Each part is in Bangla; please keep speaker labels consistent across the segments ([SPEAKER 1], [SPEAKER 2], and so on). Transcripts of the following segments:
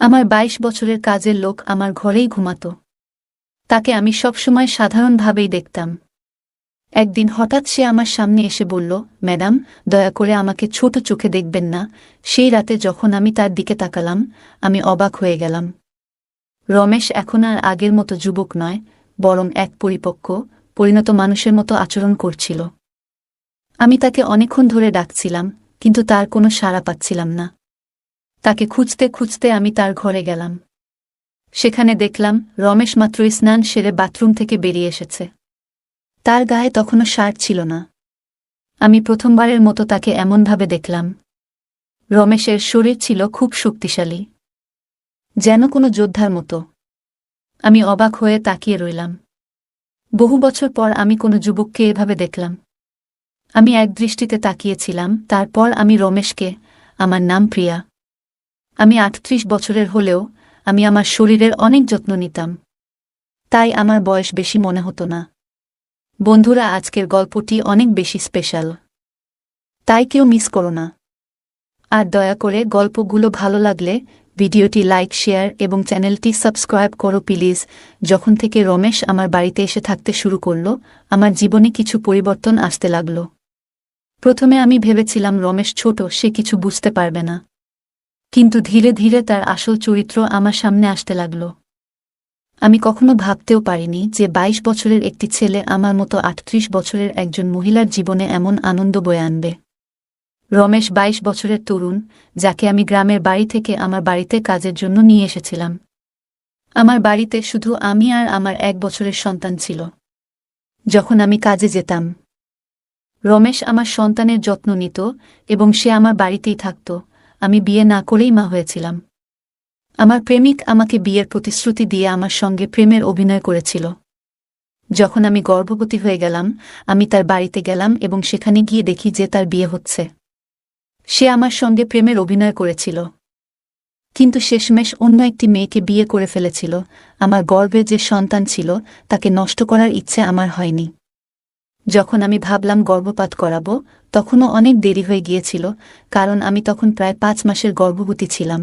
[SPEAKER 1] আমার ২২ বছরের কাজের লোক আমার ঘরেই ঘুমাত। তাকে আমি সবসময় সাধারণভাবেই দেখতাম। একদিন হঠাৎ সে আমার সামনে এসে বলল, ম্যাডাম, দয়া করে আমাকে ছোট চোখে দেখবেন না। সেই রাতে যখন আমি তার দিকে তাকালাম, আমি অবাক হয়ে গেলাম। রমেশ এখন আর আগের মতো যুবক নয়, বরং এক পরিপক্ক, পরিণত মানুষের মতো আচরণ করছিল। আমি তাকে অনেকক্ষণ ধরে ডাকছিলাম, কিন্তু তার কোনো সাড়া পাচ্ছিলাম না। তাকে খুঁজতে খুঁজতে আমি তার ঘরে গেলাম। সেখানে দেখলাম রমেশ মাত্রই স্নান সেরে বাথরুম থেকে বেরিয়ে এসেছে। তার গায়ে তখনও শার্ট ছিল না। আমি প্রথমবারের মতো তাকে এমনভাবে দেখলাম। রমেশের শরীর ছিল খুব শক্তিশালী, যেন কোনো যোদ্ধার মতো। আমি অবাক হয়ে তাকিয়ে রইলাম। বহু বছর পর আমি কোনো যুবককে এভাবে দেখলাম। আমি একদৃষ্টিতে তাকিয়েছিলাম, তারপর আমি রমেশকে। আমার নাম প্রিয়া। আমি ৩৮ বছরের হলেও আমি আমার শরীরের অনেক যত্ন নিতাম। তাই আমার বয়স বেশি মনে হতো না। বন্ধুরা, আজকের গল্পটি অনেক বেশি স্পেশাল, তাই কেউ মিস করো না। আর দয়া করে গল্পগুলো ভালো লাগলে ভিডিওটি লাইক, শেয়ার এবং চ্যানেলটি সাবস্ক্রাইব করো প্লিজ। যখন থেকে রমেশ আমার বাড়িতে এসে থাকতে শুরু করল, আমার জীবনে কিছু পরিবর্তন আসতে লাগল। প্রথমে আমি ভেবেছিলাম রমেশ ছোট, সে কিছু বুঝতে পারবে না। কিন্তু ধীরে ধীরে তার আসল চরিত্র আমার সামনে আসতে লাগল। আমি কখনো ভাবতেও পারিনি যে ২২ বছরের একটি ছেলে আমার মতো ৩৮ বছরের একজন মহিলার জীবনে এমন আনন্দ বয়ে আনবে। রমেশ ২২ বছরের তরুণ, যাকে আমি গ্রামের বাড়ি থেকে আমার বাড়িতে কাজের জন্য নিয়ে এসেছিলাম। আমার বাড়িতে শুধু আমি আর আমার ১ বছরের সন্তান ছিল। যখন আমি কাজে যেতাম, রমেশ আমার সন্তানের যত্ন নিত এবং সে আমার বাড়িতেই থাকত। আমি বিয়ে না করেই মা হয়েছিলাম। আমার প্রেমিক আমাকে বিয়ের প্রতিশ্রুতি দিয়ে আমার সঙ্গে প্রেমের অভিনয় করেছিল। যখন আমি গর্ভবতী হয়ে গেলাম, আমি তার বাড়িতে গেলাম এবং সেখানে গিয়ে দেখি যে তার বিয়ে হচ্ছে। সে আমার সঙ্গে প্রেমের অভিনয় করেছিল, কিন্তু শেষমেশ অন্য একটি মেয়েকে বিয়ে করে ফেলেছিল। আমার গর্ভে যে সন্তান ছিল, তাকে নষ্ট করার ইচ্ছে আমার হয়নি। যখন আমি ভাবলাম গর্ভপাত করাবো, তখনও অনেক দেরি হয়ে গিয়েছিল, কারণ আমি তখন প্রায় ৫ মাসের গর্ভবতী ছিলাম।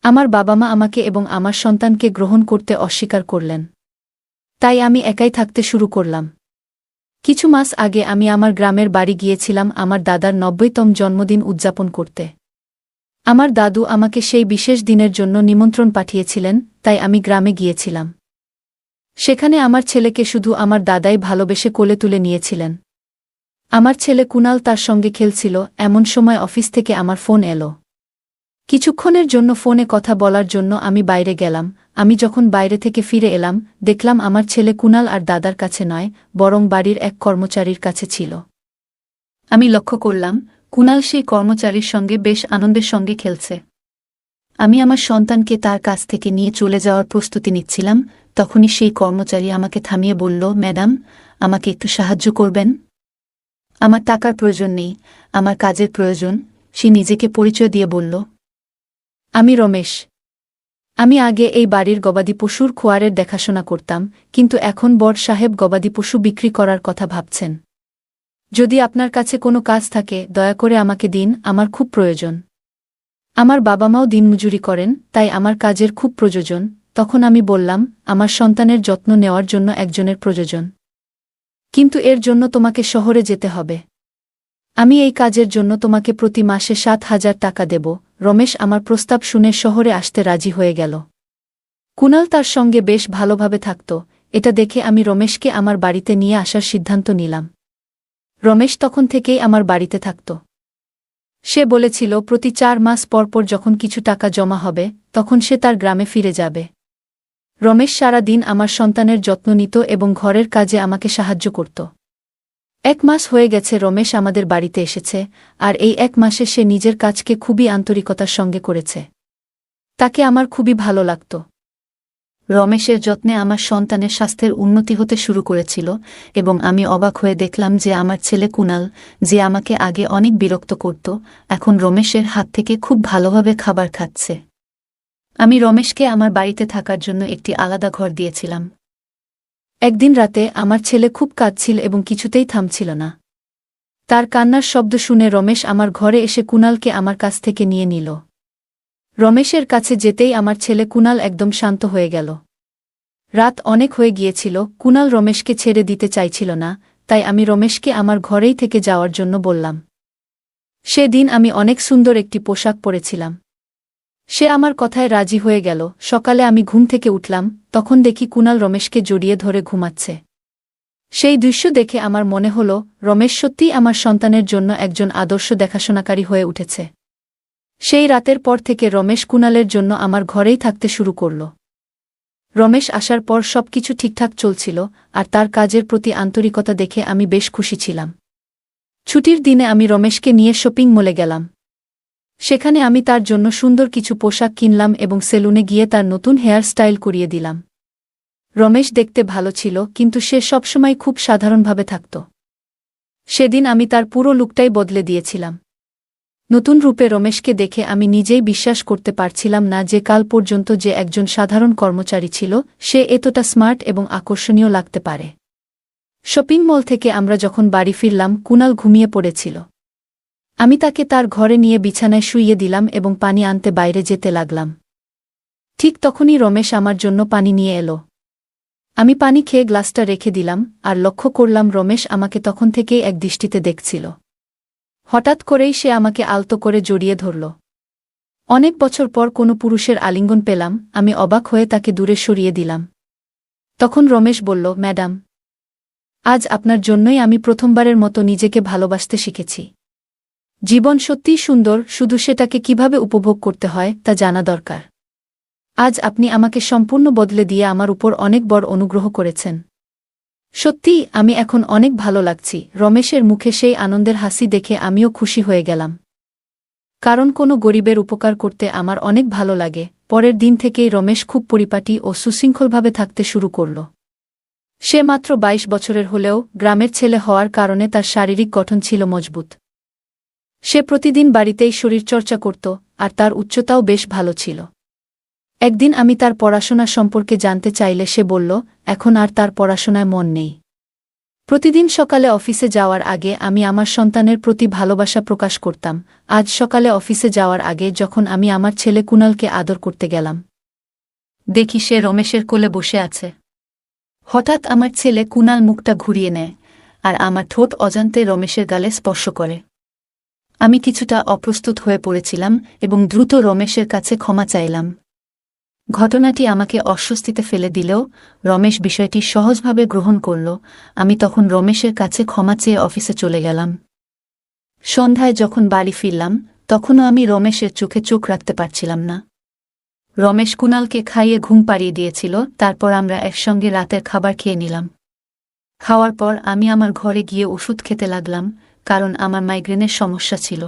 [SPEAKER 1] আমার বাবা মা আমাকে এবং আমার সন্তানকে গ্রহণ করতে অস্বীকার করলেন। তাই আমি একাই থাকতে শুরু করলাম। কিছু মাস আগে আমি আমার গ্রামের বাড়ি গিয়েছিলাম আমার দাদার ৯০তম জন্মদিন উদযাপন করতে। আমার দাদু আমাকে সেই বিশেষ দিনের জন্য নিমন্ত্রণ পাঠিয়েছিলেন, তাই আমি গ্রামে গিয়েছিলাম। সেখানে আমার ছেলেকে শুধু আমার দাদাই ভালোবেসে কোলে তুলে নিয়েছিলেন। আমার ছেলে কুনাল তার সঙ্গে খেলছিল, এমন সময় অফিস থেকে আমার ফোন এলো। কিছুক্ষণের জন্য ফোনে কথা বলার জন্য আমি বাইরে গেলাম। আমি যখন বাইরে থেকে ফিরে এলাম, দেখলাম আমার ছেলে কুনাল আর দাদার কাছে নয়, বরং বাড়ির এক কর্মচারীর কাছে ছিল। আমি লক্ষ্য করলাম কুনাল সেই কর্মচারীর সঙ্গে বেশ আনন্দের সঙ্গে খেলছে। আমি আমার সন্তানকে তার কাছ থেকে নিয়ে চলে যাওয়ার প্রস্তুতি নিচ্ছিলাম, তখনই সেই কর্মচারী আমাকে থামিয়ে বলল, ম্যাডাম, আমাকে একটু সাহায্য করবেন? আমার টাকার প্রয়োজন নেই, আমার কাজের প্রয়োজন। সে নিজেকে পরিচয় দিয়ে বলল, আমি রমেশ। আমি আগে এই বাড়ির গবাদি পশুর খোয়ারের দেখাশোনা করতাম, কিন্তু এখন বড় সাহেব গবাদি পশু বিক্রি করার কথা ভাবছেন। যদি আপনার কাছে কোনো কাজ থাকে, দয়া করে আমাকে দিন, আমার খুব প্রয়োজন। আমার বাবা মাও দিনমজুরি করেন, তাই আমার কাজের খুব প্রয়োজন। তখন আমি বললাম, আমার সন্তানের যত্ন নেওয়ার জন্য একজনের প্রয়োজন, কিন্তু এর জন্য তোমাকে শহরে যেতে হবে। আমি এই কাজের জন্য তোমাকে প্রতি মাসে ৭,০০০ টাকা দেব। রমেশ আমার প্রস্তাব শুনে শহরে আসতে রাজি হয়ে গেল। কুনাল তার সঙ্গে বেশ ভালোভাবে থাকত। এটা দেখে আমি রমেশকে আমার বাড়িতে নিয়ে আসার সিদ্ধান্ত নিলাম। রমেশ তখন থেকেই আমার বাড়িতে থাকত। সে বলেছিল প্রতি ৪ মাস পরপর যখন কিছু টাকা জমা হবে, তখন সে তার গ্রামে ফিরে যাবে। রমেশ সারা দিন আমার সন্তানের যত্ন নিত এবং ঘরের কাজে আমাকে সাহায্য করত। ১ মাস হয়ে গেছে রমেশ আমাদের বাড়িতে এসেছে, আর এই ১ মাসে সে নিজের কাজকে খুবই আন্তরিকতার সঙ্গে করেছে। তাকে আমার খুবই ভালো লাগত। রমেশের যত্নে আমার সন্তানের স্বাস্থ্যের উন্নতি হতে শুরু করেছিল এবং আমি অবাক হয়ে দেখলাম যে আমার ছেলে কুনাল, যে আমাকে আগে অনেক বিরক্ত করত, এখন রমেশের হাত থেকে খুব ভালোভাবে খাবার খাচ্ছে। আমি রমেশকে আমার বাড়িতে থাকার জন্য একটি আলাদা ঘর দিয়েছিলাম। একদিন রাতে আমার ছেলে খুব কাঁদছিল এবং কিছুতেই থামছিল না। তার কান্নার শব্দ শুনে রমেশ আমার ঘরে এসে কুনালকে আমার কাছ থেকে নিয়ে নিল। রমেশের কাছে যেতেই আমার ছেলে কুনাল একদম শান্ত হয়ে গেল। রাত অনেক হয়ে গিয়েছিল, কুনাল রমেশকে ছেড়ে দিতে চাইছিল না, তাই আমি রমেশকে আমার ঘরেই থেকে যাওয়ার জন্য বললাম। সেদিন আমি অনেক সুন্দর একটি পোশাক পরেছিলাম। সে আমার কথায় রাজি হয়ে গেল। সকালে আমি ঘুম থেকে উঠলাম, তখন দেখি কুনাল রমেশকে জড়িয়ে ধরে ঘুমাচ্ছে। সেই দৃশ্য দেখে আমার মনে হল, রমেশ সত্যিই আমার সন্তানের জন্য একজন আদর্শ দেখাশোনাকারী হয়ে উঠেছে। সেই রাতের পর থেকে রমেশ কুনালের জন্য আমার ঘরেই থাকতে শুরু করল। রমেশ আসার পর সবকিছু ঠিকঠাক চলছিল, আর তার কাজের প্রতি আন্তরিকতা দেখে আমি বেশ খুশি ছিলাম। ছুটির দিনে আমি রমেশকে নিয়ে শপিং মলে গেলাম। সেখানে আমি তার জন্য সুন্দর কিছু পোশাক কিনলাম এবং সেলুনে গিয়ে তার নতুন হেয়ার স্টাইল করিয়ে দিলাম। রমেশ দেখতে ভালো ছিল, কিন্তু সে সবসময় খুব সাধারণভাবে থাকত। সেদিন আমি তার পুরো লুকটাই বদলে দিয়েছিলাম। নতুন রূপে রমেশকে দেখে আমি নিজেই বিশ্বাস করতে পারছিলাম না যে কাল পর্যন্ত যে একজন সাধারণ কর্মচারী ছিল, সে এতটা স্মার্ট এবং আকর্ষণীয় লাগতে পারে। শপিং মল থেকে আমরা যখন বাড়ি ফিরলাম, কুনাল ঘুমিয়ে পড়েছিল। আমি তাকে তার ঘরে নিয়ে বিছানায় শুইয়ে দিলাম এবং পানি আনতে বাইরে যেতে লাগলাম। ঠিক তখনই রমেশ আমার জন্য পানি নিয়ে এলো। আমি পানি খেয়ে গ্লাসটা রেখে দিলাম, আর লক্ষ্য করলাম রমেশ আমাকে তখন থেকেই এক দৃষ্টিতে দেখছিল। হঠাৎ করেই সে আমাকে আলতো করে জড়িয়ে ধরল। অনেক বছর পর কোনো পুরুষের আলিঙ্গন পেলাম, আমি অবাক হয়ে তাকে দূরে সরিয়ে দিলাম। তখন রমেশ বলল, ম্যাডাম, আজ আপনার জন্যই আমি প্রথমবারের মতো নিজেকে ভালোবাসতে শিখেছি। জীবন সত্যিই সুন্দর, শুধু সেটাকে কিভাবে উপভোগ করতে হয় তা জানা দরকার। আজ আপনি আমাকে সম্পূর্ণ বদলে দিয়ে আমার উপর অনেক বড় অনুগ্রহ করেছেন। সত্যিই আমি এখন অনেক ভালো লাগছি। রমেশের মুখে সেই আনন্দের হাসি দেখে আমিও খুশি হয়ে গেলাম। কারণ কোনো গরিবের উপকার করতে আমার অনেক ভালো লাগে। পরের দিন থেকেই রমেশ খুব পরিপাটি ও সুশৃঙ্খলভাবে থাকতে শুরু করল। সে মাত্র 22 বছরের হলেও গ্রামের ছেলে হওয়ার কারণে তার শারীরিক গঠন ছিল মজবুত। সে প্রতিদিন বাড়িতেই শরীরচর্চা করত, আর তার উচ্চতাও বেশ ভালো ছিল। একদিন আমি তার পড়াশোনা সম্পর্কে জানতে চাইলে সে বলল, এখন আর তার পড়াশোনায় মন নেই। প্রতিদিন সকালে অফিসে যাওয়ার আগে আমি আমার সন্তানের প্রতি ভালোবাসা প্রকাশ করতাম। আজ সকালে অফিসে যাওয়ার আগে যখন আমি আমার ছেলে কুনালকে আদর করতে গেলাম, দেখি সে রমেশের কোলে বসে আছে। হঠাৎ আমার ছেলে কুনাল মুখটা ঘুরিয়ে নেয়, আর আমার ঠোঁট অজান্তে রমেশের গালে স্পর্শ করে। আমি কিছুটা অপ্রস্তুত হয়ে পড়েছিলাম এবং দ্রুত রমেশের কাছে ক্ষমা চাইলাম। ঘটনাটি আমাকে অস্বস্তিতে ফেলে দিলেও রমেশ বিষয়টি সহজভাবে গ্রহণ করল। আমি তখন রমেশের কাছে ক্ষমা চেয়ে অফিসে চলে গেলাম। সন্ধ্যায় যখন বাড়ি ফিরলাম, তখনও আমি রমেশের চোখে চোখ রাখতে পারছিলাম না। রমেশ কুনালকে খাইয়ে ঘুম পাড়িয়ে দিয়েছিল, তারপর আমরা একসঙ্গে রাতের খাবার খেয়ে নিলাম। খাওয়ার পর আমি আমার ঘরে গিয়ে ওষুধ খেতে লাগলাম, কারণ আমার মাইগ্রেনের সমস্যা ছিল।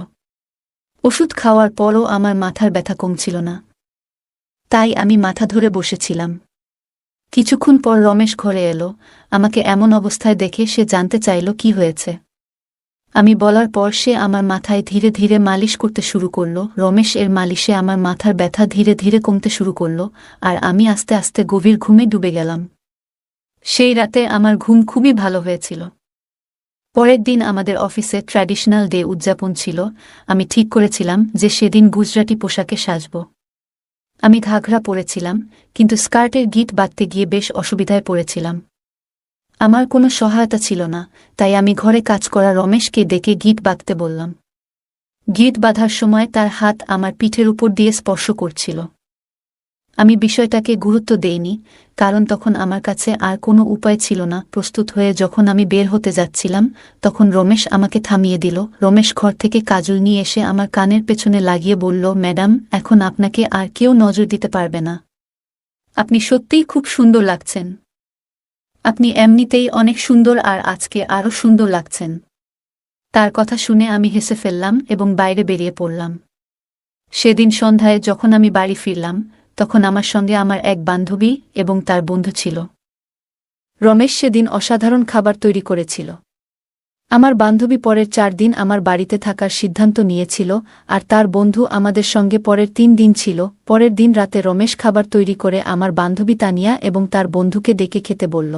[SPEAKER 1] ওষুধ খাওয়ার পরও আমার মাথার ব্যথা কমছিল না, তাই আমি মাথা ধরে বসেছিলাম। কিছুক্ষণ পর রমেশ ঘরে এলো। আমাকে এমন অবস্থায় দেখে সে জানতে চাইল কি হয়েছে। আমি বলার পর সে আমার মাথায় ধীরে ধীরে মালিশ করতে শুরু করল। রমেশ এর মালিশে আমার মাথার ব্যথা ধীরে ধীরে কমতে শুরু করল, আর আমি আস্তে আস্তে গভীর ঘুমে ডুবে গেলাম। সেই রাতে আমার ঘুম খুবই ভালো হয়েছিল। পরের দিন আমাদের অফিসে ট্র্যাডিশনাল ডে উদযাপন ছিল। আমি ঠিক করেছিলাম যে সেদিন গুজরাটি পোশাকে সাজব। আমি ঘাঘরা পরেছিলাম, কিন্তু স্কার্টের গিট বাঁধতে গিয়ে বেশ অসুবিধায় পড়েছিলাম। আমার কোনো সহায়তা ছিল না, তাই আমি ঘরে কাজ করা রমেশকে ডেকে গিট বাঁধতে বললাম। গিট বাঁধার সময় তার হাত আমার পিঠের উপর দিয়ে স্পর্শ করছিল। আমি বিষয়টাকে গুরুত্ব দেইনি, কারণ তখন আমার কাছে আর কোনো উপায় ছিল না। প্রস্তুত হয়ে যখন আমি বের হতে যাচ্ছিলাম, তখন রমেশ আমাকে থামিয়ে দিল। রমেশ ঘর থেকে কাজল নিয়ে এসে আমার কানের পেছনে লাগিয়ে বলল, ম্যাডাম, এখন আপনাকে আর কেউ নজর দিতে পারবে না। আপনি সত্যিই খুব সুন্দর লাগছেন। আপনি এমনিতেই অনেক সুন্দর, আর আজকে আরও সুন্দর লাগছেন। তার কথা শুনে আমি হেসে ফেললাম এবং বাইরে বেরিয়ে পড়লাম। সেদিন সন্ধ্যায় যখন আমি বাড়ি ফিরলাম, তখন আমার সঙ্গে আমার এক বান্ধবী এবং তার বন্ধু ছিল। রমেশ সেদিন অসাধারণ খাবার তৈরি করেছিল। আমার বান্ধবী পরের 4 দিন আমার বাড়িতে থাকার সিদ্ধান্ত নিয়েছিল, আর তার বন্ধু আমাদের সঙ্গে পরের 3 দিন ছিল। পরের দিন রাতে রমেশ খাবার তৈরি করে আমার বান্ধবী তানিয়া এবং তার বন্ধুকে ডেকে খেতে বলল,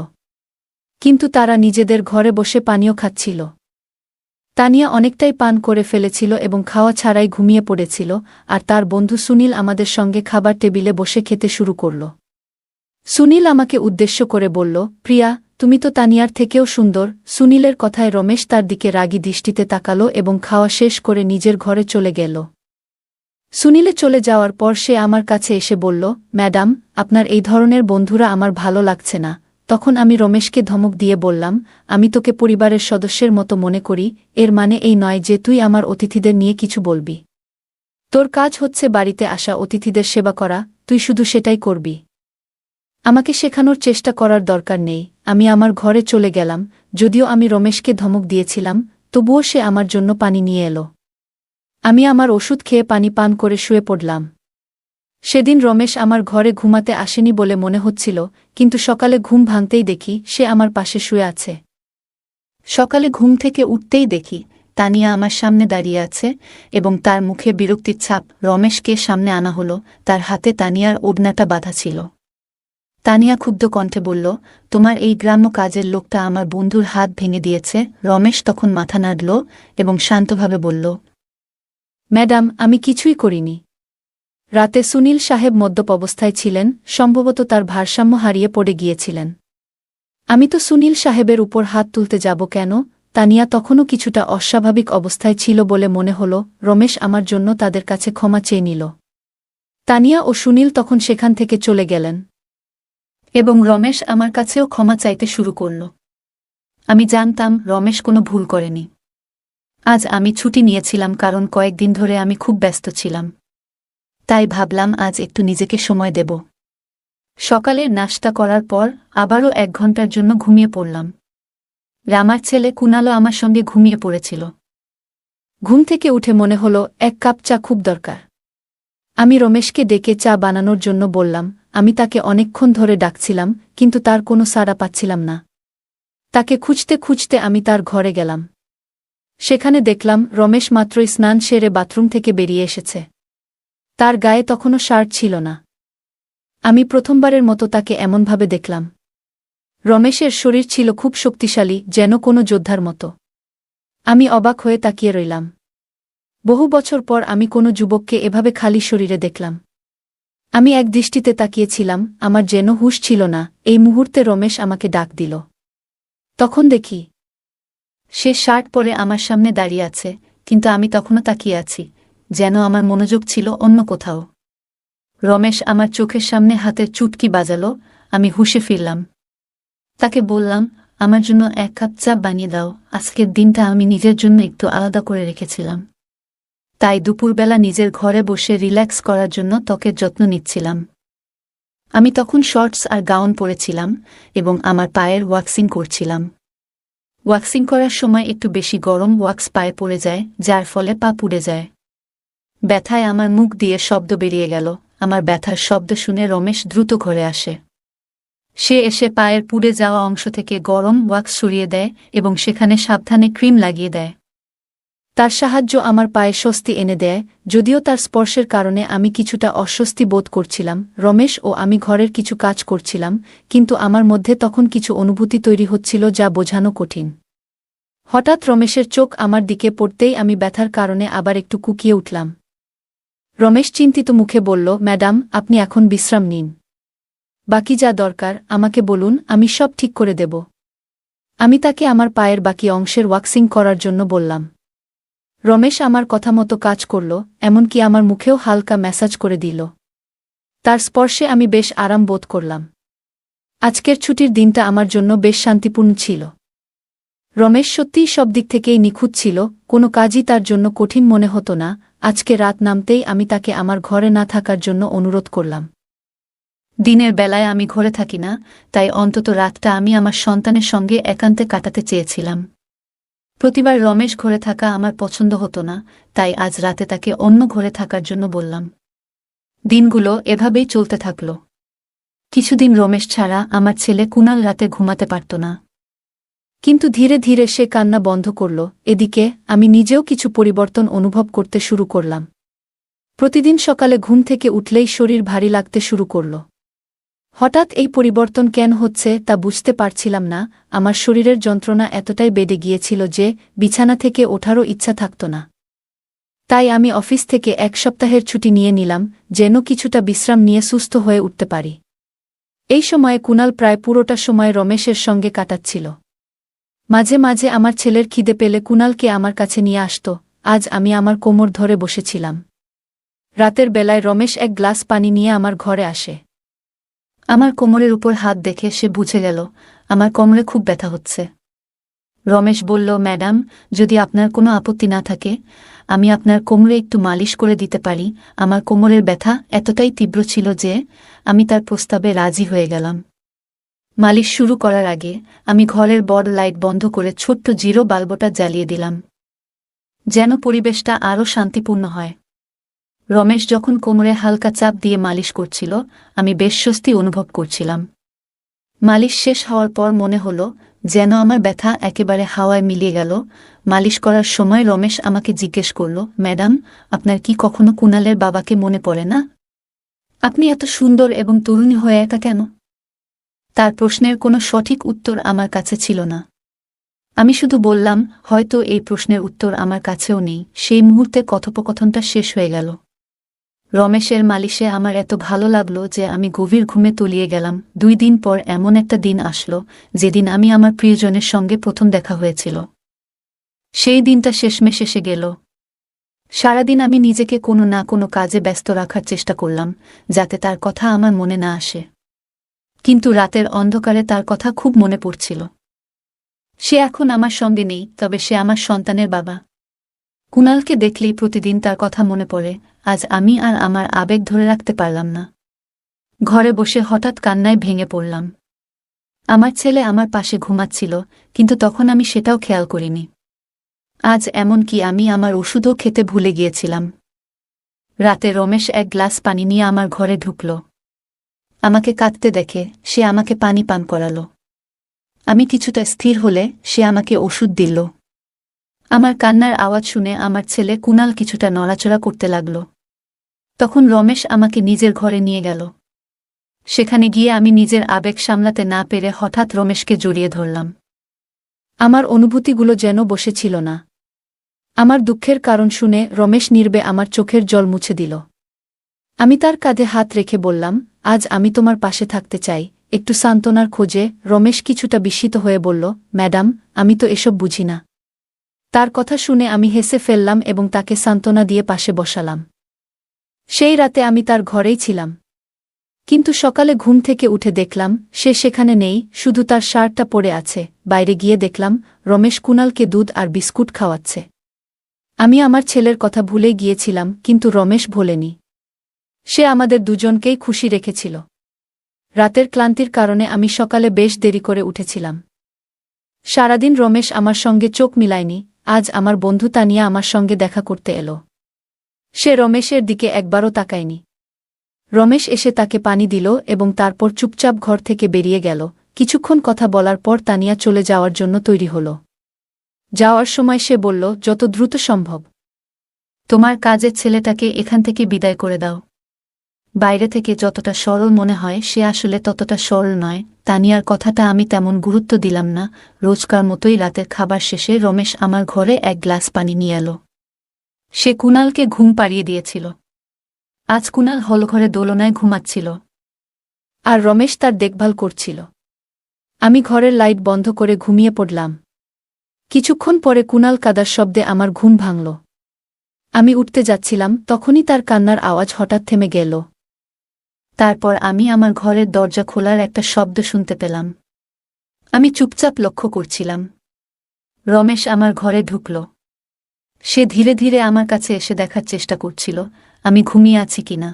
[SPEAKER 1] কিন্তু তারা নিজেদের ঘরে বসে পানীয় খাচ্ছিল। তানিয়া অনেকটাই পান করে ফেলেছিল এবং খাওয়া ছাড়াই ঘুমিয়ে পড়েছিল, আর তার বন্ধু সুনীল আমাদের সঙ্গে খাবার টেবিলে বসে খেতে শুরু করল। সুনীল আমাকে উদ্দেশ্য করে বলল, প্রিয়া, তুমি তো তানিয়ার থেকেও সুন্দর। সুনীলের কথায় রমেশ তার দিকে রাগী দৃষ্টিতে তাকালো এবং খাওয়া শেষ করে নিজের ঘরে চলে গেল। সুনীলে চলে যাওয়ার পর সে আমার কাছে এসে বলল, ম্যাডাম, আপনার এই ধরনের বন্ধুরা আমার ভালো লাগছে না। তখন আমি রমেশকে ধমক দিয়ে বললাম, আমি তোকে পরিবারের সদস্যের মতো মনে করি, এর মানে এই নয় যে তুই আমার অতিথিদের নিয়ে কিছু বলবি। তোর কাজ হচ্ছে বাড়িতে আসা অতিথিদের সেবা করা, তুই শুধু সেটাই করবি। আমাকে শেখানোর চেষ্টা করার দরকার নেই। আমি আমার ঘরে চলে গেলাম। যদিও আমি রমেশকে ধমক দিয়েছিলাম, তবুও সে আমার জন্য পানি নিয়ে এলো। আমি আমার ওষুধ খেয়ে পানি পান করে শুয়ে পড়লাম। সেদিন রমেশ আমার ঘরে ঘুমাতে আসেনি বলে মনে হচ্ছিল, কিন্তু সকালে ঘুম ভাঙতেই দেখি সে আমার পাশে শুয়ে আছে। সকালে ঘুম থেকে উঠতেই দেখি তানিয়া আমার সামনে দাঁড়িয়ে আছে এবং তার মুখে বিরক্তির ছাপ। রমেশকে সামনে আনা হলো, তার হাতে তানিয়ার ওড়নাটা বাঁধা ছিল। তানিয়া ক্ষুব্ধ কণ্ঠে বলল, তোমার এই গ্রাম্য কাজের লোকটা আমার বন্ধুর হাত ভেঙে দিয়েছে। রমেশ তখন মাথা নাড়ল এবং শান্তভাবে বলল, ম্যাডাম, আমি কিছুই করিনি। রাতে সুনীল সাহেব মদ্যপ অবস্থায় ছিলেন, সম্ভবত তার ভারসাম্য হারিয়ে পড়ে গিয়েছিলেন। আমি তো সুনীল সাহেবের উপর হাত তুলতে যাব কেন? তানিয়া তখনও কিছুটা অস্বাভাবিক অবস্থায় ছিল বলে মনে হল। রমেশ আমার জন্য তাদের কাছে ক্ষমা চেয়ে নিল। তানিয়া ও সুনীল তখন সেখান থেকে চলে গেলেন এবং রমেশ আমার কাছেও ক্ষমা চাইতে শুরু করল। আমি জানতাম রমেশ কোনো ভুল করেনি। আজ আমি ছুটি নিয়েছিলাম কারণ কয়েকদিন ধরে আমি খুব ব্যস্ত ছিলাম। তাই ভাবলাম আজ একটু নিজেকে সময় দেব। সকালের নাশতা করার পর আবারও 1 ঘন্টার জন্য ঘুমিয়ে পড়লাম। রামার ছেলে কুনালও আমার সঙ্গে ঘুমিয়ে পড়েছিল। ঘুম থেকে উঠে মনে হল 1 কাপ চা খুব দরকার। আমি রমেশকে ডেকে চা বানানোর জন্য বললাম। আমি তাকে অনেকক্ষণ ধরে ডাকছিলাম, কিন্তু তার কোনো সাড়া পাচ্ছিলাম না। তাকে খুঁজতে খুঁজতে আমি তার ঘরে গেলাম। সেখানে দেখলাম রমেশ মাত্রই স্নান সেরে বাথরুম থেকে বেরিয়ে এসেছে। তার গায়ে তখনও শার্ট ছিল না। আমি প্রথমবারের মতো তাকে এমনভাবে দেখলাম। রমেশের শরীর ছিল খুব শক্তিশালী, যেন কোনো যোদ্ধার মতো। আমি অবাক হয়ে তাকিয়ে রইলাম। বহু বছর পর আমি কোনো যুবককে এভাবে খালি শরীরে দেখলাম। আমি এক দৃষ্টিতে তাকিয়েছিলাম, আমার যেন হুঁশ ছিল না। এই মুহূর্তে রমেশ আমাকে ডাক দিল। তখন দেখি সে শার্ট পরে আমার সামনে দাঁড়িয়ে আছে, কিন্তু আমি তখনও তাকিয়ে আছি, যেন আমার মনোযোগ ছিল অন্য কোথাও। রমেশ আমার চোখের সামনে হাতের চুটকি বাজালো। আমি হুঁশে ফিরলাম। তাকে বললাম, আমার জন্য 1 কাপ চা বানিয়ে দাও। আজকের দিনটা আমি নিজের জন্য একটু আলাদা করে রেখেছিলাম। তাই দুপুরবেলা নিজের ঘরে বসে রিল্যাক্স করার জন্য ত্বকের যত্ন নিচ্ছিলাম। আমি তখন শর্টস আর গাউন পরেছিলাম এবং আমার পায়ের ওয়াক্সিং করছিলাম। ওয়াক্সিং করার সময় একটু বেশি গরম ওয়াক্স পায়ে পড়ে যায়, যার ফলে পা পুড়ে যায়। ব্যথায় আমার মুখ দিয়ে শব্দ বেরিয়ে গেল। আমার ব্যথার শব্দ শুনে রমেশ দ্রুত ঘরে আসে। সে এসে পায়ের পুড়ে যাওয়া অংশ থেকে গরম ওয়াক্স সরিয়ে দেয় এবং সেখানে সাবধানে ক্রিম লাগিয়ে দেয়। তার সাহায্য আমার পায়ে স্বস্তি এনে দেয়, যদিও তার স্পর্শের কারণে আমি কিছুটা অস্বস্তি বোধ করছিলাম। রমেশ ও আমি ঘরের কিছু কাজ করছিলাম, কিন্তু আমার মধ্যে তখন কিছু অনুভূতি তৈরি হচ্ছিল যা বোঝানো কঠিন। হঠাৎ রমেশের চোখ আমার দিকে পড়তেই আমি ব্যথার কারণে আবার একটু কুঁকিয়ে উঠলাম। রমেশ চিন্তিত মুখে বলল, ম্যাডাম, আপনি এখন বিশ্রাম নিন। বাকি যা দরকার আমাকে বলুন, আমি সব ঠিক করে দেব। আমি তাকে আমার পায়ের বাকি অংশের ওয়াক্সিং করার জন্য বললাম। রমেশ আমার কথা মতো কাজ করল, এমনকি আমার মুখেও হালকা ম্যাসাজ করে দিল। তার স্পর্শে আমি বেশ আরাম বোধ করলাম। আজকের ছুটির দিনটা আমার জন্য বেশ শান্তিপূর্ণ ছিল। রমেশ সত্যিই সব দিক থেকেই নিখুঁত ছিল, কোনো কাজই তার জন্য কঠিন মনে হতো না। আজকে রাত নামতেই আমি তাকে আমার ঘরে না থাকার জন্য অনুরোধ করলাম। দিনের বেলায় আমি ঘরে থাকি না, তাই অন্তত রাতটা আমি আমার সন্তানের সঙ্গে একান্তে কাটাতে চেয়েছিলাম। প্রতিবার রমেশ ঘরে থাকা আমার পছন্দ হতো না, তাই আজ রাতে তাকে অন্য ঘরে থাকার জন্য বললাম। দিনগুলো এভাবেই চলতে থাকল। কিছুদিন রমেশ ছাড়া আমার ছেলে কুনাল রাতে ঘুমাতে পারত না। কিন্তু ধীরে ধীরে সে কান্না বন্ধ করল। এদিকে আমি নিজেও কিছু পরিবর্তন অনুভব করতে শুরু করলাম। প্রতিদিন সকালে ঘুম থেকে উঠলেই শরীর ভারী লাগতে শুরু করল। হঠাৎ এই পরিবর্তন কেন হচ্ছে তা বুঝতে পারছিলাম না। আমার শরীরের যন্ত্রণা এতটাই বেড়ে গিয়েছিল যে বিছানা থেকে ওঠারও ইচ্ছা থাকত না। তাই আমি অফিস থেকে 1 সপ্তাহের ছুটি নিয়ে নিলাম, যেন কিছুটা বিশ্রাম নিয়ে সুস্থ হয়ে উঠতে পারি। এই সময়ে কুণাল প্রায় পুরোটা সময় রমেশের সঙ্গে কাটাচ্ছিল। মাঝে মাঝে আমার ছেলের খিদে পেলে কুণালকে আমার কাছে নিয়ে আসত। আজ আমি আমার কোমর ধরে বসেছিলাম। রাতের বেলায় রমেশ 1 গ্লাস পানি নিয়ে আমার ঘরে আসে। আমার কোমরের উপর হাত দেখে সে বুঝে গেল আমার কোমরে খুব ব্যথা হচ্ছে। রমেশ বলল, ম্যাডাম, যদি আপনার কোনো আপত্তি না থাকে আমি আপনার কোমরে একটু মালিশ করে দিতে পারি। আমার কোমরের ব্যথা এতটাই তীব্র ছিল যে আমি তার প্রস্তাবে রাজি হয়ে গেলাম। মালিশ শুরু করার আগে আমি ঘরের বড় লাইট বন্ধ করে ছোট্ট জিরো বাল্বটা জ্বালিয়ে দিলাম, যেন পরিবেশটা আরও শান্তিপূর্ণ হয়। রমেশ যখন কোমরে হালকা চাপ দিয়ে মালিশ করছিল আমি বেশ স্বস্তি অনুভব করছিলাম। মালিশ শেষ হওয়ার পর মনে হলো যেন আমার ব্যথা একেবারে হাওয়ায় মিলিয়ে গেল। মালিশ করার সময় রমেশ আমাকে জিজ্ঞেস করল, ম্যাডাম, আপনার কি কখনো কুণালের বাবাকে মনে পড়ে না? আপনি এত সুন্দর এবং তরুণী হয়ে একা কেন? তার প্রশ্নের কোনো সঠিক উত্তর আমার কাছে ছিল না। আমি শুধু বললাম, হয়তো এই প্রশ্নের উত্তর আমার কাছেও নেই। সেই মুহূর্তে কথোপকথনটা শেষ হয়ে গেল। রমেশের মালিশে আমার এত ভালো লাগলো যে আমি গভীর ঘুমে তলিয়ে গেলাম। 2 দিন পর এমন একটা দিন আসলো যেদিন আমি আমার প্রিয়জনের সঙ্গে প্রথম দেখা হয়েছিল। সেই দিনটা শেষমেশ এসে গেল। সারাদিন আমি নিজেকে কোনো না কোনো কাজে ব্যস্ত রাখার চেষ্টা করলাম যাতে তার কথা আমার মনে না আসে। কিন্তু রাতের অন্ধকারে তার কথা খুব মনে পড়ছিল। সে এখন আমার সঙ্গে নেই, তবে সে আমার সন্তানের বাবা। কুণালকে দেখলেই প্রতিদিন তার কথা মনে পড়ে। আজ আমি আর আমার আবেগ ধরে রাখতে পারলাম না। ঘরে বসে হঠাৎ কান্নায় ভেঙে পড়লাম। আমার ছেলে আমার পাশে ঘুমাচ্ছিল, কিন্তু তখন আমি সেটাও খেয়াল করিনি। আজ এমনকি আমি আমার ওষুধও খেতে ভুলে গিয়েছিলাম। রাতে রমেশ 1 গ্লাস পানি নিয়ে আমার ঘরে ঢুকল। আমাকে কাঁদতে দেখে সে আমাকে পানি পান করালো। আমি কিছুটা স্থির হলে সে আমাকে ওষুধ দিল। আমার কান্নার আওয়াজ শুনে আমার ছেলে কুণাল কিছুটা নড়াচড়া করতে লাগল। তখন রমেশ আমাকে নিজের ঘরে নিয়ে গেল। সেখানে গিয়ে আমি নিজের আবেগ সামলাতে না পেরে হঠাৎ রমেশকে জড়িয়ে ধরলাম। আমার অনুভূতিগুলো যেন বসেছিল না। আমার দুঃখের কারণ শুনে রমেশ নীরবে আমার চোখের জল মুছে দিল। আমি তার কাঁধে হাত রেখে বললাম, আজ আমি তোমার পাশে থাকতে চাই, একটু সান্ত্বনার খোঁজে। রমেশ কিছুটা বিস্মিত হয়ে বলল, ম্যাডাম, আমি তো এসব বুঝি না। তার কথা শুনে আমি হেসে ফেললাম এবং তাকে সান্ত্বনা দিয়ে পাশে বসালাম। সেই রাতে আমি তার ঘরেই ছিলাম। কিন্তু সকালে ঘুম থেকে উঠে দেখলাম সে সেখানে নেই, শুধু তার শার্টটা পরে আছে। বাইরে গিয়ে দেখলাম রমেশ কুণালকে দুধ আর বিস্কুট খাওয়াচ্ছে। আমি আমার ছেলের কথা ভুলে গিয়েছিলাম, কিন্তু রমেশ ভোলেনি। সে আমাদের দুজনকেই খুশি রেখেছিল। রাতের ক্লান্তির কারণে আমি সকালে বেশ দেরি করে উঠেছিলাম। সারাদিন রমেশ আমার সঙ্গে চোখ মিলায়নি। আজ আমার বন্ধু তানিয়া আমার সঙ্গে দেখা করতে এলো। সে রমেশের দিকে একবারও তাকায়নি। রমেশ এসে তাকে পানি দিল এবং তারপর চুপচাপ ঘর থেকে বেরিয়ে গেল। কিছুক্ষণ কথা বলার পর তানিয়া চলে যাওয়ার জন্য তৈরি হল। যাওয়ার সময় সে বলল, যত দ্রুত সম্ভব তোমার কাজের ছেলেটাকে এখান থেকে বিদায় করে দাও। বাইরে থেকে যতটা সরল মনে হয় সে আসলে ততটা সরল নয়। তানিয়ার কথাটা আমি তেমন গুরুত্ব দিলাম না। রোজকার মতোই রাতের খাবার শেষে রমেশ আমার ঘরে 1 গ্লাস পানি নিয়ে এলো। সে কুণালকে ঘুম পাড়িয়ে দিয়েছিল। আজ কুণাল হলঘরে দোলনায় ঘুমাচ্ছিল আর রমেশ তার দেখভাল করছিল। আমি ঘরের লাইট বন্ধ করে ঘুমিয়ে পড়লাম। কিছুক্ষণ পরে কুণাল কাদার শব্দে আমার ঘুম ভাঙল। আমি উঠতে যাচ্ছিলাম, তখনই তার কান্নার আওয়াজ হঠাৎ থেমে গেল। তারপর আমি আমার ঘরের দরজা খোলার একটা শব্দ শুনতে পেলাম। আমি চুপচাপ লক্ষ্য করছিলাম। রমেশ আমার ঘরে ঢুকল। সে ধীরে ধীরে আমার কাছে এসে দেখার চেষ্টা করছিল আমি ঘুমিয়ে আছি কিনা।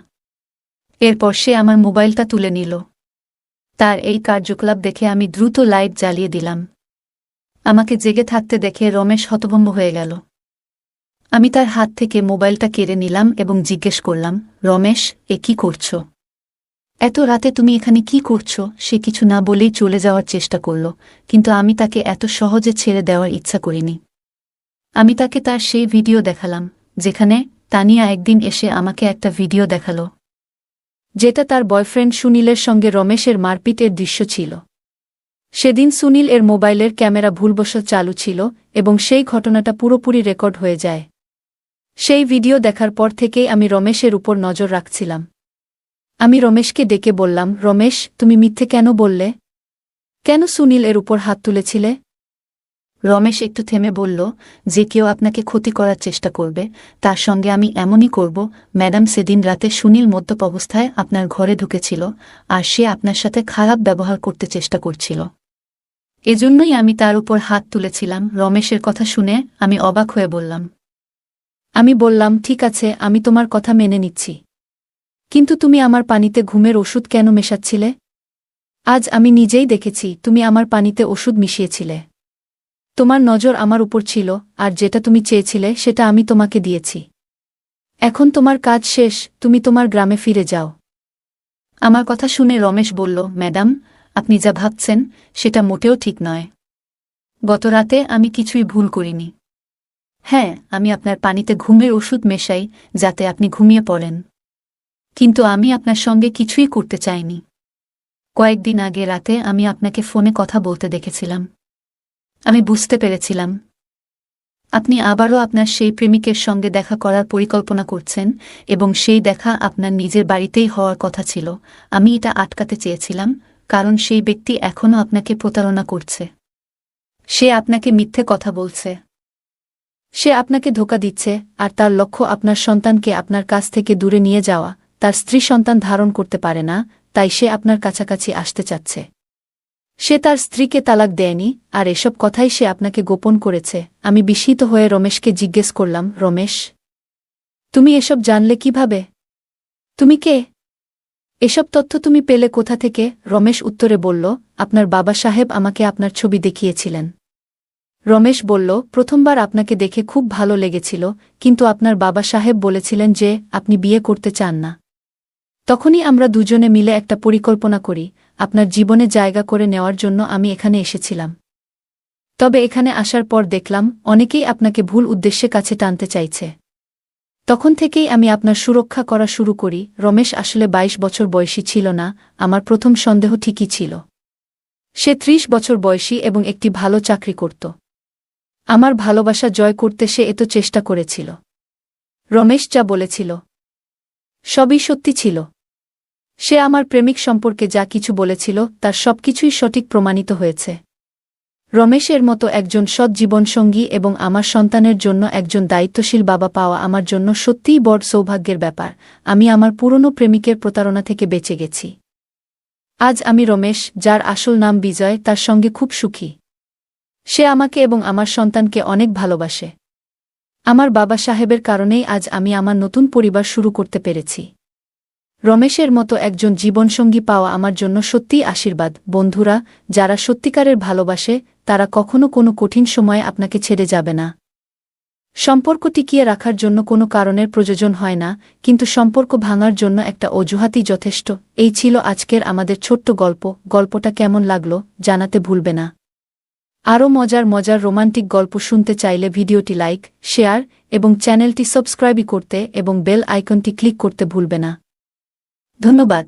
[SPEAKER 1] এরপর সে আমার মোবাইলটা তুলে নিল। তার এই কার্যকলাপ দেখে আমি দ্রুত লাইট জ্বালিয়ে দিলাম। আমাকে জেগে থাকতে দেখে রমেশ হতভম্ব হয়ে গেল। আমি তার হাত থেকে মোবাইলটা কেড়ে নিলাম এবং জিজ্ঞেস করলাম, রমেশ, এ কি করছ? এত রাতে তুমি এখানে কি করছ? সে কিছু না বলেই চলে যাওয়ার চেষ্টা করল, কিন্তু আমি তাকে এত সহজে ছেড়ে দেওয়ার ইচ্ছা করিনি। আমি তাকে তার সেই ভিডিও দেখালাম যেখানে তানিয়া একদিন এসে আমাকে একটা ভিডিও দেখালো, যেটা তার বয়ফ্রেন্ড সুনীলের সঙ্গে রমেশের মারপিটের দৃশ্য ছিল। সেদিন সুনীল এর মোবাইলের ক্যামেরা ভুলবশত চালু ছিল এবং সেই ঘটনাটা পুরোপুরি রেকর্ড হয়ে যায়। সেই ভিডিও দেখার পর থেকেই আমি রমেশের উপর নজর রাখছিলাম। আমি রমেশকে ডেকে বললাম, রমেশ, তুমি মিথ্যে কেন বললে? কেন সুনীল এর উপর হাত তুলেছিলে? রমেশ একটু থেমে বলল, যে কেউ আপনাকে ক্ষতি করার চেষ্টা করবে তার সঙ্গে আমি এমনই করব। ম্যাডাম, সেদিন রাতে সুনীল মদ্যপ অবস্থায় আপনার ঘরে ঢুকেছিল আর সে আপনার সাথে খারাপ ব্যবহার করতে চেষ্টা করছিল। এজন্যই আমি তার উপর হাত তুলেছিলাম। রমেশের কথা শুনে আমি অবাক হয়ে বললাম। আমি বললাম, ঠিক আছে, আমি তোমার কথা মেনে নিচ্ছি, কিন্তু তুমি আমার পানিতে ঘুমের ওষুধ কেন মেশাচ্ছিলে? আজ আমি নিজেই দেখেছি তুমি আমার পানিতে ওষুধ মিশিয়েছিলে। তোমার নজর আমার উপর ছিল, আর যেটা তুমি চেয়েছিলে সেটা আমি তোমাকে দিয়েছি। এখন তোমার কাজ শেষ, তুমি তোমার গ্রামে ফিরে যাও। আমার কথা শুনে রমেশ বলল, ম্যাডাম, আপনি যা ভাবছেন সেটা মোটেও ঠিক নয়। গত রাতে আমি কিছুই ভুল করিনি। হ্যাঁ, আমি আপনার পানিতে ঘুমের ওষুধ মেশাই যাতে আপনি ঘুমিয়ে পড়েন, কিন্তু আমি আপনার সঙ্গে কিছুই করতে চাইনি। কয়েকদিন আগে রাতে আমি আপনাকে ফোনে কথা বলতে দেখেছিলাম। আমি বুঝতে পেরেছিলাম আপনি আবারও আপনার সেই প্রেমিকের সঙ্গে দেখা করার পরিকল্পনা করছেন, এবং সেই দেখা আপনার নিজের বাড়িতেই হওয়ার কথা ছিল। আমি এটা আটকাতে চেয়েছিলাম, কারণ সেই ব্যক্তি এখনও আপনাকে প্রতারণা করছে। সে আপনাকে মিথ্যে কথা বলছে, সে আপনাকে ধোঁকা দিচ্ছে, আর তার লক্ষ্য আপনার সন্তানকে আপনার কাছ থেকে দূরে নিয়ে যাওয়া। তার স্ত্রী সন্তান ধারণ করতে পারে না, তাই সে আপনার কাছাকাছি আসতে চাচ্ছে। সে তার স্ত্রীকে তালাক দেয়নি, আর এসব কথাই সে আপনাকে গোপন করেছে। আমি বিস্মিত হয়ে রমেশকে জিজ্ঞেস করলাম, রমেশ, তুমি এসব জানলে কিভাবে? তুমি কে? এসব তথ্য তুমি পেলে কোথা থেকে? রমেশ উত্তরে বলল, আপনার বাবা সাহেব আমাকে আপনার ছবি দেখিয়েছিলেন। রমেশ বলল, প্রথমবার আপনাকে দেখে খুব ভালো লেগেছিল, কিন্তু আপনার বাবা সাহেব বলেছিলেন যে আপনি বিয়ে করতে চান না। তখনই আমরা দুজনে মিলে একটা পরিকল্পনা করি, আপনার জীবনে জায়গা করে নেওয়ার জন্য আমি এখানে এসেছিলাম। তবে এখানে আসার পর দেখলাম অনেকেই আপনাকে ভুল উদ্দেশ্যে কাছে টানতে চাইছে। তখন থেকেই আমি আপনার সুরক্ষা করা শুরু করি। রমেশ আসলে 22 বছর বয়সী ছিল না। আমার প্রথম সন্দেহ ঠিকই ছিল। সে 30 বছর বয়সী এবং একটি ভালো চাকরি করত। আমার ভালোবাসা জয় করতে সে এত চেষ্টা করেছিল। রমেশ যা বলেছিল সবই সত্যি ছিল। সে আমার প্রেমিক সম্পর্কে যা কিছু বলেছিল তার সবকিছুই সঠিক প্রমাণিত হয়েছে। রমেশের মতো একজন সৎ জীবনসঙ্গী এবং আমার সন্তানের জন্য একজন দায়িত্বশীল বাবা পাওয়া আমার জন্য সত্যিই বড় সৌভাগ্যের ব্যাপার। আমি আমার পুরনো প্রেমিকের প্রতারণা থেকে বেঁচে গেছি। আজ আমি রমেশ, যার আসল নাম বিজয়, তার সঙ্গে খুব সুখী। সে আমাকে এবং আমার সন্তানকে অনেক ভালোবাসে। আমার বাবা সাহেবের কারণেই আজ আমি আমার নতুন পরিবার শুরু করতে পেরেছি। রমেশের মতো একজন জীবনসঙ্গী পাওয়া আমার জন্য সত্যিই আশীর্বাদ। বন্ধুরা, যারা সত্যিকারের ভালোবাসে তারা কখনো কোনো কঠিন সময়ে আপনাকে ছেড়ে যাবে না। সম্পর্ক টিকিয়ে রাখার জন্য কোনো কারণের প্রয়োজন হয় না, কিন্তু সম্পর্ক ভাঙার জন্য একটা অজুহাতই যথেষ্ট। এই ছিল আজকের আমাদের ছোট্ট গল্প। গল্পটা কেমন লাগলো জানাতে ভুলবে না। আরও মজার মজার রোমান্টিক গল্প শুনতে চাইলে ভিডিওটি লাইক, শেয়ার এবং চ্যানেলটি সাবস্ক্রাইব করতে এবং বেল আইকনটি ক্লিক করতে ভুলবে না। ধন্যবাদ।